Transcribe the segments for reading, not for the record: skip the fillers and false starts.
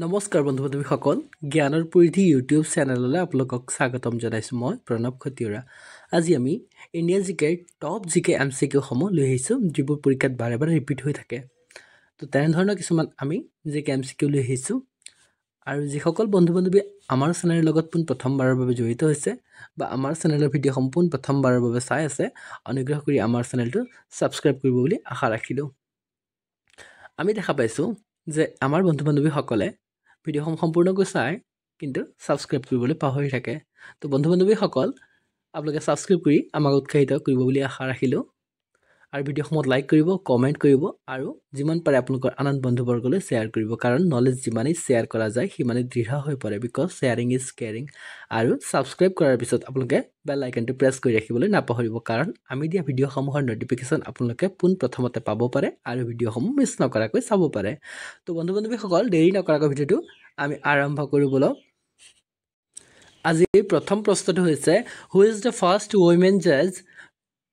নমস্কাৰ বন্ধু বান্ধৱীসকল জ্ঞানৰ পৰিধি ইউটিউব চেনেললৈ আপোনালোকক স্বাগতম জনাইছোঁ মই প্ৰণৱ খটিয়ৰা আজি আমি ইণ্ডিয়ান জিকেৰ টপ জিকে এমচিকিউসমূহ লৈ আহিছোঁ যিবোৰ পৰীক্ষাত বাৰে বাৰে ৰিপিট হৈ থাকে তো তেনেধৰণৰ কিছুমান আমি জিকে এমচিকিউ লৈ আহিছোঁ আৰু যিসকল বন্ধু বান্ধৱী আমাৰ চেনেলৰ লগত প্ৰথমবাৰৰ বাবে জড়িত হৈছে বা আমাৰ চেনেলৰ ভিডিঅ' সম্পূৰ্ণ প্ৰথমবাৰৰ বাবে চাই আছে অনুগ্ৰহ কৰি আমাৰ চেনেলটো ছাবস্ক্ৰাইব কৰিব বুলি আশা ৰাখিলোঁ আমি দেখা পাইছোঁ যে আমাৰ বন্ধু বান্ধৱীসকলে ভিডিঅ'সমূহ সম্পূৰ্ণকৈ চাই কিন্তু ছাবস্ক্ৰাইব কৰিবলৈ পাহৰি থাকে তো বন্ধু বান্ধৱীসকল আপোনালোকে ছাবস্ক্ৰাইব কৰি আমাক উৎসাহিত কৰিব বুলি আশা ৰাখিলোঁ আৰু ভিডিঅ'সমূহত লাইক কৰিব কমেণ্ট কৰিব আৰু যিমান পাৰে আপোনালোকৰ আন বন্ধুবৰ্গলৈ শ্বেয়াৰ কৰিব কাৰণ নলেজ যিমানেই শ্বেয়াৰ কৰা যায় সিমানেই দৃঢ় হৈ পৰে বিকজ শ্বেয়াৰিং ইজ কেয়াৰিং আৰু ছাবস্ক্ৰাইব কৰাৰ পিছত আপোনালোকে বেল আইকনটো প্ৰেছ কৰি ৰাখিবলৈ নাপাহৰিব কাৰণ আমি দিয়া ভিডিঅ'সমূহৰ ন'টিফিকেশ্যন আপোনালোকে পোনপ্ৰথমতে পাব পাৰে আৰু ভিডিঅ'সমূহ মিছ নকৰাকৈ চাব পাৰে তো বন্ধু বান্ধৱীসকল দেৰি নকৰাকৈ ভিডিঅ'টো আমি আৰম্ভ কৰোঁ বলক আজিৰ প্ৰথম প্ৰশ্নটো হৈছে who is the first women জাজ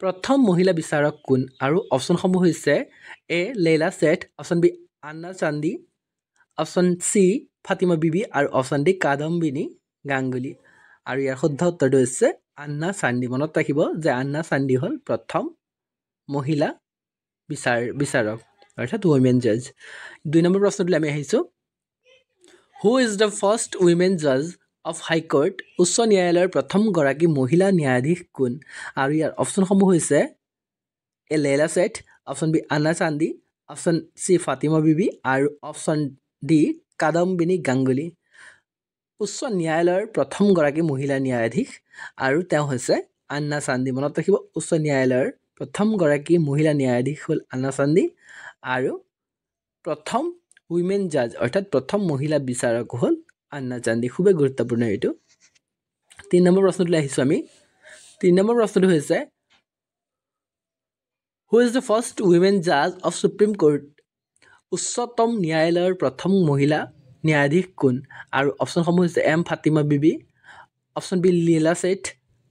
প্ৰথম মহিলা বিচাৰক কোন আৰু অপশ্যনসমূহ হৈছে A Leila Seth option B Anna Chandy option C Fatima Bibi আৰু অপশ্যন ডি কাদম্বিনী গাংগুলী আৰু ইয়াৰ শুদ্ধ উত্তৰটো হৈছে আন্না চান্দি মনত ৰাখিব যে আন্না চান্দি হ'ল প্ৰথম মহিলা বিচাৰক অৰ্থাৎ উইমেন জাজ 2 নম্বৰ প্ৰশ্নটোলৈ আমি আহিছোঁ who is the first women জাজ অফ হাইকোৰ্ট উচ্চ ন্যায়ালয়ৰ প্ৰথমগৰাকী মহিলা ন্যায়াধীশ কোন আৰু ইয়াৰ অপশ্যনসমূহ হৈছে A Leila Seth option B Anna Chandy option C Fatima Bibi আৰু অপশ্যন ডি কাদম্বিনী গাংগুলী উচ্চ ন্যায়ালয়ৰ প্ৰথমগৰাকী মহিলা ন্যায়াধীশ আৰু তেওঁ হৈছে আন্না চান্দি মনত ৰাখিব উচ্চ ন্যায়ালয়ৰ প্ৰথমগৰাকী মহিলা ন্যায়াধীশ হ'ল আন্না চান্দি আৰু প্ৰথম উইমেন জাজ অৰ্থাৎ প্ৰথম মহিলা বিচাৰক হ'ল আন্না চান্দি খুবেই গুৰুত্বপূৰ্ণ এইটো 3 নম্বৰ প্ৰশ্নটোলৈ আহিছোঁ আমি 3 নম্বৰ প্ৰশ্নটো হৈছে who is the first women জাজ অফ সুপ্ৰিম কোৰ্ট উচ্চতম ন্যায়ালয়ৰ প্ৰথম মহিলা ন্যায়াধীশ কোন আৰু অপশ্যনসমূহ হৈছে এম ফাতিমা বিবি অপশ্যন বি লীলা ছেঠ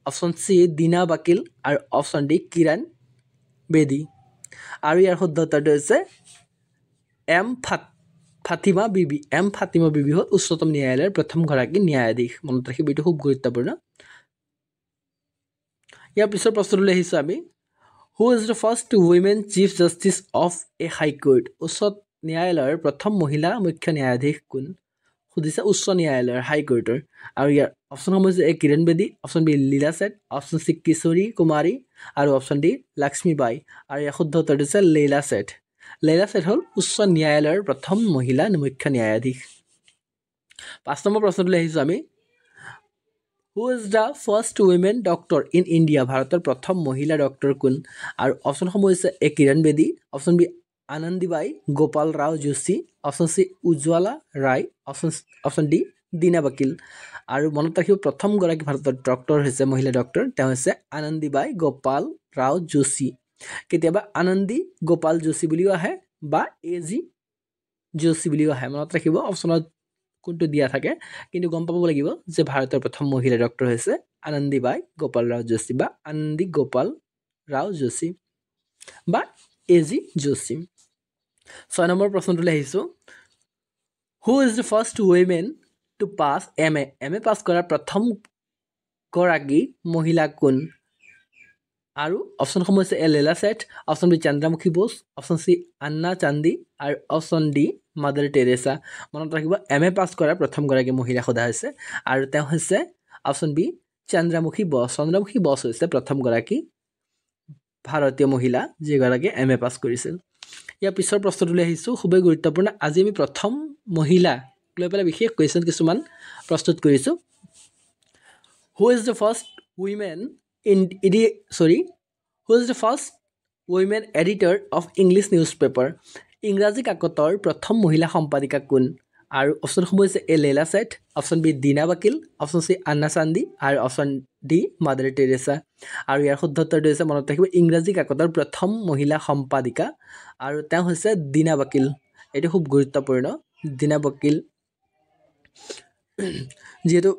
অপশ্যন চি দীনা বাকিল আৰু অপশ্যন ডি কিৰণ বেদী আৰু ইয়াৰ শুদ্ধ উত্তৰটো হৈছে এম ফাতিমা বিবি হ'ল উচ্চতম ন্যায়ালয়ৰ প্ৰথমগৰাকী ন্যায়াধীশ মনত ৰাখিব এইটো খুব গুৰুত্বপূৰ্ণ ইয়াৰ পিছৰ প্ৰশ্নটোলৈ আহিছোঁ আমি who is the first women chief justice of A high court উচ্চ ন্যায়ালয়ৰ প্ৰথম মহিলা মুখ্য ন্যায়াধীশ কোন সুধিছে উচ্চ ন্যায়ালয়ৰ হাইকোৰ্টৰ আৰু ইয়াৰ অপশ্যনসমূহ হৈছে A Kiran Bedi option B Leela Seth option C কিশোৰী কুমাৰী আৰু অপশ্যন ডি লক্ষ্মী বাই আৰু ইয়াৰ শুদ্ধ উত্তৰটো হৈছে লীলা ছেঠ হ'ল উচ্চ ন্যায়ালয়ৰ প্ৰথম মহিলা মুখ্য ন্যায়াধীশ 5 নম্বৰ প্ৰশ্নটোলৈ আহিছোঁ আমি who is the first women doctor in India ভাৰতৰ প্ৰথম মহিলা ডক্টৰ কোন আৰু অপশ্যনসমূহ হৈছে A Kiran Bedi option B Anandibai Gopal Rao Joshi option C Ujjwala Rai option D Dina Vakil আৰু মনত ৰাখিব প্ৰথমগৰাকী ভাৰতৰ ডক্টৰ হৈছে মহিলা ডক্টৰ তেওঁ হৈছে আনন্দীবাই গোপাল ৰাও যোশী কেতিয়াবা আনন্দী গোপাল যোশী বুলিও আহে বা এ জি যোশী বুলিও আহে মনত ৰাখিব অপশ্যনত কোনটো দিয়া থাকে কিন্তু গম পাব লাগিব যে ভাৰতৰ প্ৰথম মহিলা ডক্টৰ হৈছে আনন্দীবাই গোপাল ৰাও যোশী বা আনন্দী গোপাল ৰাও যোশী বা এ জি যোশী 6 নম্বৰ প্ৰশ্নটোলৈ আহিছোঁ who is the first women to pass M A pass কৰা প্ৰথমগৰাকী মহিলা কোন আৰু অপশ্যনসমূহ হৈছে A Leila Seth option B Chandramukhi Bose option C Anna Chandy আৰু অপশ্যন ডি মাদাৰ টেৰেছা মনত ৰাখিব এম এ পাছ কৰা প্ৰথমগৰাকী মহিলা সোধা হৈছে আৰু তেওঁ হৈছে অপশ্যন বি চন্দ্ৰমুখী বস হৈছে প্ৰথমগৰাকী ভাৰতীয় মহিলা যিগৰাকী এম এ পাছ কৰিছিল ইয়াৰ পিছৰ প্ৰশ্নটোলৈ আহিছোঁ খুবেই গুৰুত্বপূৰ্ণ আজি আমি প্ৰথম মহিলাক লৈ পেলাই বিশেষ কুৱেশ্যন কিছুমান প্ৰস্তুত কৰিছোঁ হু is the first women editor of English news paper ইংৰাজী কাকতৰ প্ৰথম মহিলা সম্পাদিকা কোন আৰু অপশ্যনসমূহ হৈছে A Leila Seth option B Dina Vakil option C Anna Chandy আৰু অপশ্যন ডি মাদাৰ টেৰেছা আৰু ইয়াৰ শুদ্ধ উত্তৰটো হৈছে মনত ৰাখিব ইংৰাজী কাকতৰ প্ৰথম মহিলা সম্পাদিকা আৰু তেওঁ হৈছে দীনা বাকিল এইটো খুব গুৰুত্বপূৰ্ণ দীনা বাকিল যিহেতু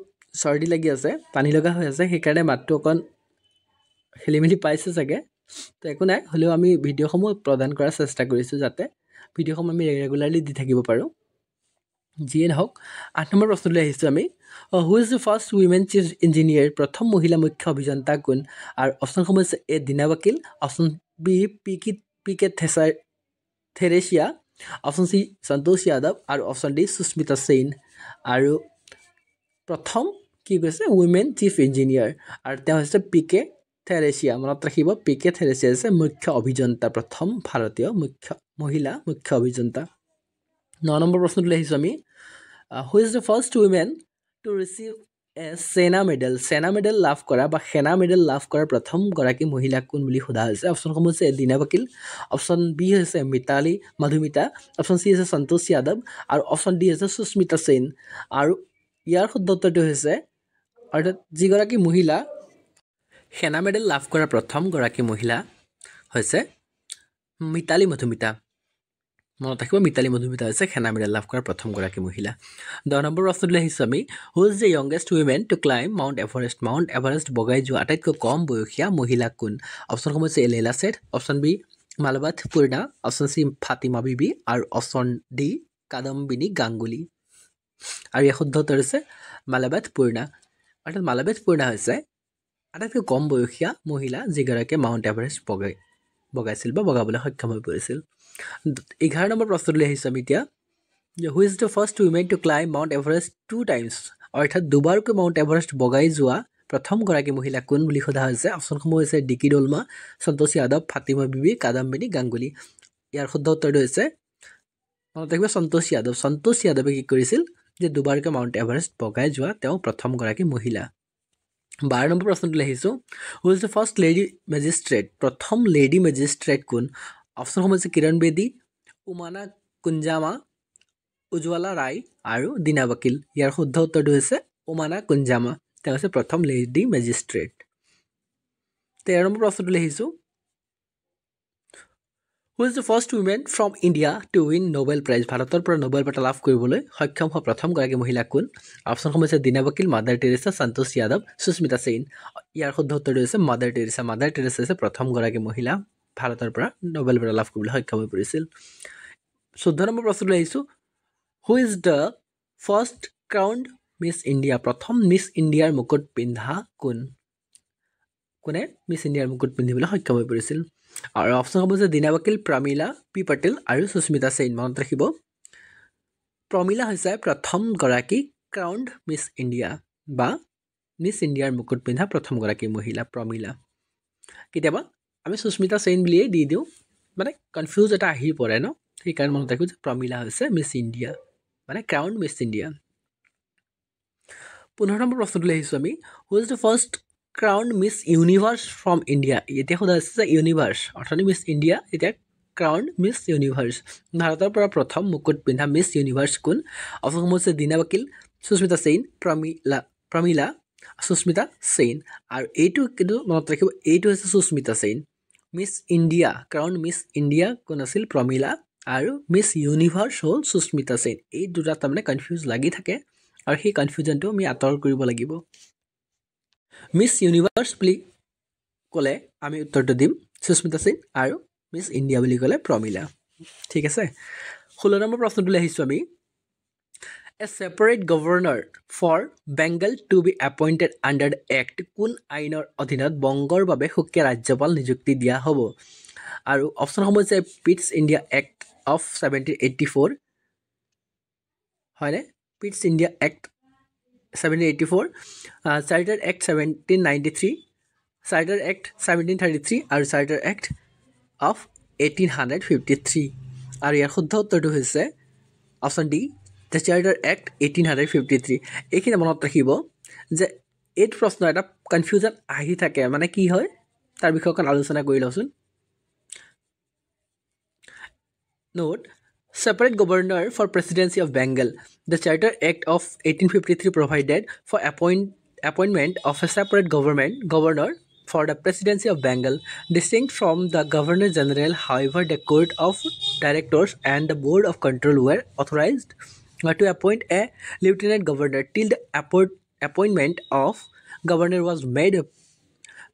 চৰ্দি লাগি আছে পানী লগা হৈ আছে সেইকাৰণে মাতটো অকণ খেলি মেলি পাইছে চাগে তো একো নাই হ'লেও আমি ভিডিঅ'সমূহ প্ৰদান কৰাৰ চেষ্টা কৰিছোঁ যাতে ভিডিঅ'সমূহ আমি ৰেগুলাৰলি দি থাকিব পাৰোঁ যিয়ে নহওক 8 নম্বৰ প্ৰশ্নলৈ আহিছোঁ আমি who is the first women chief engineer প্ৰথম মহিলা মুখ্য অভিযন্তা কোন আৰু অপশ্যনসমূহ হৈছে A Dina Vakil option B P K Thressia option C Santosh Yadav আৰু অপশ্যন ডি সুস্মিতা সেন আৰু প্ৰথম কি কৈছে উইমেন চিফ ইঞ্জিনিয়াৰ আৰু তেওঁ হৈছে পি কে থেৰেচিয়া মনত ৰাখিব পি কে থেৰেচিয়া হৈছে মুখ্য অভিযন্তা প্ৰথম ভাৰতীয় মহিলা মুখ্য অভিযন্তা 9 নম্বৰ প্ৰশ্নটোলৈ আহিছোঁ আমি who is the first women to receive a Sena medal লাভ কৰা বা সেনা মেডেল লাভ কৰা প্ৰথমগৰাকী মহিলা কোন বুলি সোধা হৈছে অপশ্যনসমূহ হৈছে দীনা বাকিল অপশ্যন বি হৈছে মিতালী মধুমিতা অপশ্যন চি হৈছে সন্তোষ যাদৱ আৰু অপশ্যন ডি হৈছে সুস্মিতা সেন আৰু ইয়াৰ শুদ্ধ উত্তৰটো হৈছে অৰ্থাৎ যিগৰাকী মহিলা সেনা মেডেল লাভ কৰা প্ৰথমগৰাকী মহিলা হৈছে মিতালী মধুমিতা মনত ৰাখিব মিতালী মধুমিতা হৈছে সেনা মেডেল লাভ কৰা প্ৰথমগৰাকী মহিলা 10 নম্বৰ প্ৰশ্নটোলৈ আহিছোঁ আমি who is the youngest women to climb Mount Everest বগাই যোৱা আটাইতকৈ কম বয়সীয়া মহিলা কোন অপশ্যনসমূহ হৈছে Leila Seth option B Malavath Purna option C Fatima Bibi আৰু অপশ্যন ডি কাদম্বিনী গাংগুলী আৰু ইয়াৰ শুদ্ধ উত্তৰ হৈছে মালবাথ পূৰ্ণা অৰ্থাৎ মালবাথ পূৰ্ণা হৈছে আটাইতকৈ কম বয়সীয়া মহিলা যিগৰাকীয়ে মাউণ্ট এভাৰেষ্ট বগাইছিল বা বগাবলৈ সক্ষম হৈ পৰিছিল 11 নম্বৰ প্ৰশ্নটোলৈ আহিছোঁ আমি এতিয়া হু is the first women to climb Mount Everest 2 times অৰ্থাৎ দুবাৰকৈ মাউণ্ট এভাৰেষ্ট বগাই যোৱা প্ৰথমগৰাকী মহিলা কোন বুলি সোধা হৈছে অপশ্যনসমূহ হৈছে ডিকি ডলমা সন্তোষ যাদৱ ফাতিমা বিবি কাদম্বিনী গাংগুলী ইয়াৰ শুদ্ধ উত্তৰটো হৈছে মনত ৰাখিব সন্তোষ যাদৱে কি কৰিছিল যে দুবাৰকৈ মাউণ্ট এভাৰেষ্ট বগাই যোৱা তেওঁ প্ৰথমগৰাকী মহিলা 12 নম্বৰ প্ৰশ্নটোলৈ আহিছোঁ who is the first lady magistrate প্ৰথম লেডি মেজিষ্ট্ৰেট কোন অপশ্যনসমূহ হৈছে কিৰণ বেদী উমানা কুঞ্জামা উজ্জ্বলা ৰায় আৰু দীনা বাকিল ইয়াৰ শুদ্ধ উত্তৰটো হৈছে উমানা কুঞ্জামা তেওঁ হৈছে প্ৰথম লেডি মেজিষ্ট্ৰেট 13 নম্বৰ প্ৰশ্নটোলৈ আহিছোঁ who is the first women from India to win Nobel prize ভাৰতৰ পৰা নোবেল বঁটা লাভ কৰিবলৈ সক্ষম হোৱা প্ৰথমগৰাকী মহিলা কোন অপশ্যনসমূহ হৈছে দীনা বাকিল মাদাৰ টেৰেছা সন্তোষ যাদৱ সুস্মিতা সেন ইয়াৰ শুদ্ধ উত্তৰটো হৈছে মাদাৰ টেৰেছা হৈছে প্ৰথমগৰাকী মহিলা ভাৰতৰ পৰা নোবেল বঁটা লাভ কৰিবলৈ সক্ষম হৈ পৰিছিল 14 নম্বৰ প্ৰশ্নটোলৈ আহিছোঁ who is the first crowned Miss India প্ৰথম মিছ ইণ্ডিয়াৰ মুকুট পিন্ধা কোনে মিছ ইণ্ডিয়াৰ মুকুট পিন্ধিবলৈ সক্ষম হৈ পৰিছিল আৰু অপশ্যনসমূহ হৈছে দীনা বাকিল প্ৰমীলা পি পটেল আৰু সুস্মিতা সেন মনত ৰাখিব প্ৰমীলা হৈছে প্ৰথমগৰাকী ক্ৰাউণ্ড মিছ ইণ্ডিয়া বা মিছ ইণ্ডিয়াৰ মুকুট পিন্ধা প্ৰথমগৰাকী মহিলা প্ৰমীলা কেতিয়াবা আমি সুস্মিতা সেন বুলিয়েই দি দিওঁ মানে কনফিউজ এটা আহি পৰে ন সেইকাৰণে মনত ৰাখিব যে প্ৰমীলা হৈছে মিছ ইণ্ডিয়া মানে ক্ৰাউণ্ড মিছ ইণ্ডিয়া 15 নম্বৰ প্ৰশ্নটোলৈ আহিছোঁ আমি who is the first crowned Miss Universe from India এতিয়া সোধা হৈছে যে ইউনিভাৰ্ছ অৰ্থাৎ মিছ ইণ্ডিয়া এতিয়া ক্ৰাউণ্ড মিছ ইউনিভাৰ্ছ ভাৰতৰ পৰা প্ৰথম মুকুট পিন্ধা মিছ ইউনিভাৰ্ছ কোন অপশ্যনসমূহ হৈছে দীনা বাকিল সুস্মিতা সেন প্ৰমীলা সুস্মিতা সেন আৰু এইটো কিন্তু মনত ৰাখিব এইটো হৈছে সুস্মিতা সেন মিছ ইণ্ডিয়া ক্ৰাউণ্ড মিছ ইণ্ডিয়া কোন আছিল প্ৰমীলা আৰু মিছ ইউনিভাৰ্ছ হ'ল সুস্মিতা সেন এই দুটা তাৰমানে কনফিউজ লাগি থাকে আৰু সেই কনফিউজনটো আমি আঁতৰ কৰিব লাগিব মিছ ইউনিভাৰ্ছ বুলি ক'লে আমি উত্তৰটো দিম সুস্মিতা সেন আৰু মিছ ইণ্ডিয়া বুলি ক'লে প্ৰমীলা ঠিক আছে 16 নম্বৰ প্ৰশ্নটোলৈ আহিছোঁ আমি a separate governor for Bengal to be appointed under the act কোন আইনৰ অধীনত বংগৰ বাবে সুকীয়া ৰাজ্যপাল নিযুক্তি দিয়া হ'ব আৰু অপশ্যনসমূহ হৈছে পিটছ ইণ্ডিয়া এক্ট অফ 1784 হয়নে Pitt's India act 1784 charter act 1793 charter act 1733 আৰু চাৰ্টাৰ এক্ট অফ 1853 আৰু ইয়াৰ শুদ্ধ উত্তৰটো হৈছে option D the charter act 1853 এইখিনি মনত ৰাখিব যে এইটো প্ৰশ্ন এটা কনফিউজন আহি থাকে মানে কি হয় তাৰ বিষয়ে অকণ আলোচনা কৰি লওঁচোন note separate governor for presidency of Bengal. The Charter Act of 1853 provided for appointment of a separate governor for the presidency of Bengal. Distinct from the Governor General, however, the Court of Directors and the Board of Control were authorized to appoint a lieutenant governor till the appointment of governor was made.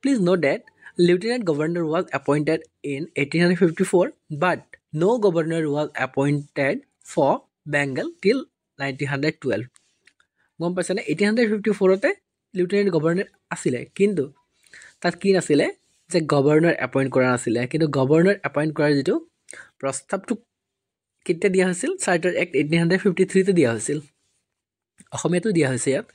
Please note that lieutenant governor was appointed in 1854, but no governor was appointed for Bengal till 1912 গম পাইছেনে 1854তে লিউটেনেণ্ট governor আছিলে কিন্তু তাত কি নাছিলে যে governor appoint কৰা নাছিলে কিন্তু গভৰ্ণৰ এপইণ্ট কৰাৰ যিটো প্ৰস্তাৱটো কেতিয়া দিয়া হৈছিল চাৰ্টাৰ এক্ট 1853তে দিয়া হৈছিল অসমীয়াতো দিয়া হৈছে ইয়াত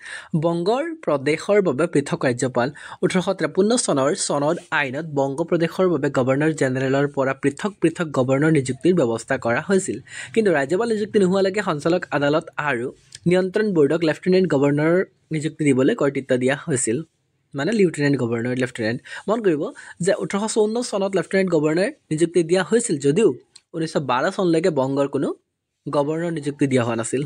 বংগৰ প্ৰদেশৰ বাবে পৃথক ৰাজ্যপাল 1853 চনৰ চনদ আইনত বংগ প্ৰদেশৰ বাবে গভৰ্ণৰ জেনেৰেলৰ পৰা পৃথক পৃথক গভৰ্ণৰ নিযুক্তিৰ ব্যৱস্থা কৰা হৈছিল কিন্তু ৰাজ্যপাল নিযুক্তি নোহোৱালৈকে সঞ্চালক আদালত আৰু নিয়ন্ত্ৰণ বৰ্ডক লেফটেনেণ্ট গভৰ্ণৰ নিযুক্তি দিবলৈ কৰ্তৃত্ব দিয়া হৈছিল মানে লিউটেনেণ্ট গভৰ্ণৰ লেফটেনেণ্ট মন কৰিব যে 1854 চনত লেফটেনেণ্ট গভৰ্ণৰ নিযুক্তি দিয়া হৈছিল যদিও 1912 চনলৈকে বংগৰ কোনো গভৰ্ণৰ নিযুক্তি দিয়া হোৱা নাছিল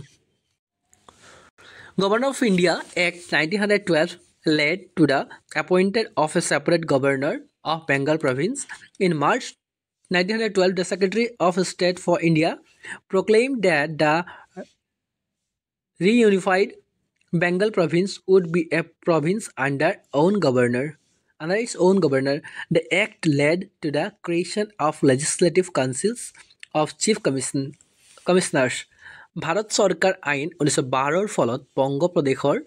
Governor of India Act 1912 led to the appointment of a separate governor of Bengal province. In March 1912, the Secretary of State for India proclaimed that the reunified Bengal province would be a province under its own governor. The act led to the creation of legislative councils of chief commissioners. Bharat চৰকাৰ আইন 1912ৰ ফলত বংগ প্ৰদেশৰ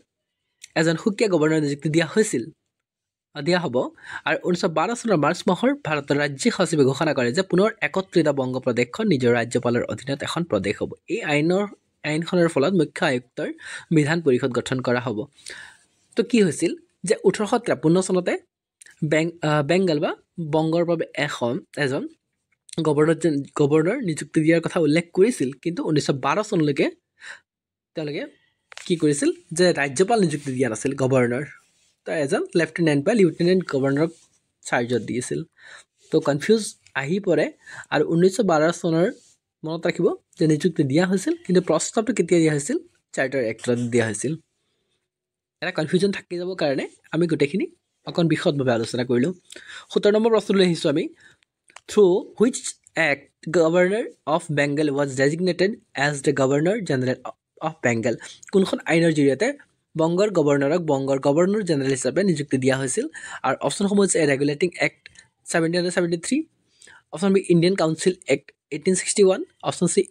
এজন সুকীয়া governor নিযুক্তি দিয়া হ'ব আৰু 1912 চনৰ মাৰ্চ মাহৰ ভাৰতৰ ৰাজ্যিক সচিবে ঘোষণা কৰে যে পুনৰ একত্ৰিত বংগ প্ৰদেশখন নিজৰ ৰাজ্যপালৰ অধীনত এখন প্ৰদেশ হ'ব এই আইনখনৰ ফলত মুখ্য আয়ুক্তৰ বিধান পৰিষদ গঠন কৰা হ'ব তো কি হৈছিল যে 1853 চনতে বেংগল বা বংগৰ বাবে এজন গভৰ্ণৰ নিযুক্তি দিয়াৰ কথা উল্লেখ কৰিছিল কিন্তু 1912 চনলৈকে তেওঁলোকে কি কৰিছিল যে ৰাজ্যপাল নিযুক্তি দিয়া নাছিল গভৰ্ণৰ তো এজন লেফটেনেণ্ট বা লিউটেনেণ্ট গভৰ্ণৰক চাৰ্জত দিছিল তো কনফিউজ আহি পৰে আৰু 1912 চনৰ মনত ৰাখিব যে নিযুক্তি দিয়া হৈছিল কিন্তু প্ৰস্তাৱটো কেতিয়া দিয়া হৈছিল চাৰ্টাৰ এক্টত দিয়া হৈছিল এটা কনফিউজন থাকি যাব কাৰণে আমি গোটেইখিনি অকণ বিশদভাৱে আলোচনা কৰিলোঁ 17 নম্বৰ প্ৰশ্নলৈ আহিছোঁ আমি Through which act Governor of Bengal was designated as the Governor General of Bengal? কোনখন আইনৰ জৰিয়তে বংগৰ গভৰ্ণৰক বংগৰ গভৰ্ণৰ জেনেৰেল হিচাপে নিযুক্তি দিয়া হৈছিল আৰু অপশ্যনসমূহ হৈছে regulating act 1773 option B Indian council act 1861 option C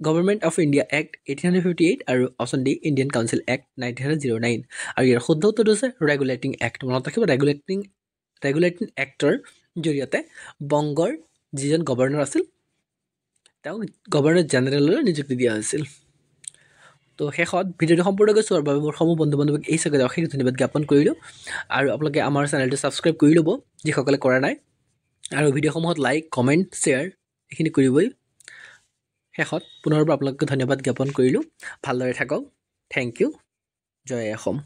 government of India act 1858 আৰু option D Indian council act 1909 আৰু ইয়াৰ শুদ্ধ উত্তৰটো হৈছে ৰেগুলেটিং এক্ট মনত ৰাখিব ৰেগুলেটিং এক্টৰ জৰিয়তে বংগৰ যিজন গভৰ্ণৰ আছিল তেওঁ গভৰ্ণৰ জেনেৰেললৈ নিযুক্তি দিয়া হৈছিল তো শেষত ভিডিঅ'টো সম্পূৰ্ণ চোৱাৰ বাবে মোৰ সমূহ বন্ধু বান্ধৱীক এই চাগে অশেষ ধন্যবাদ জ্ঞাপন কৰিলোঁ আৰু আপোনালোকে আমাৰ চেনেলটো ছাবস্ক্ৰাইব কৰি ল'ব যিসকলে কৰা নাই আৰু ভিডিঅ'সমূহত লাইক কমেণ্ট শ্বেয়াৰ এইখিনি কৰিবই শেষত পুনৰবাৰ আপোনালোকে ধন্যবাদ জ্ঞাপন কৰিলোঁ ভালদৰে থাকক থেংক ইউ জয় অসম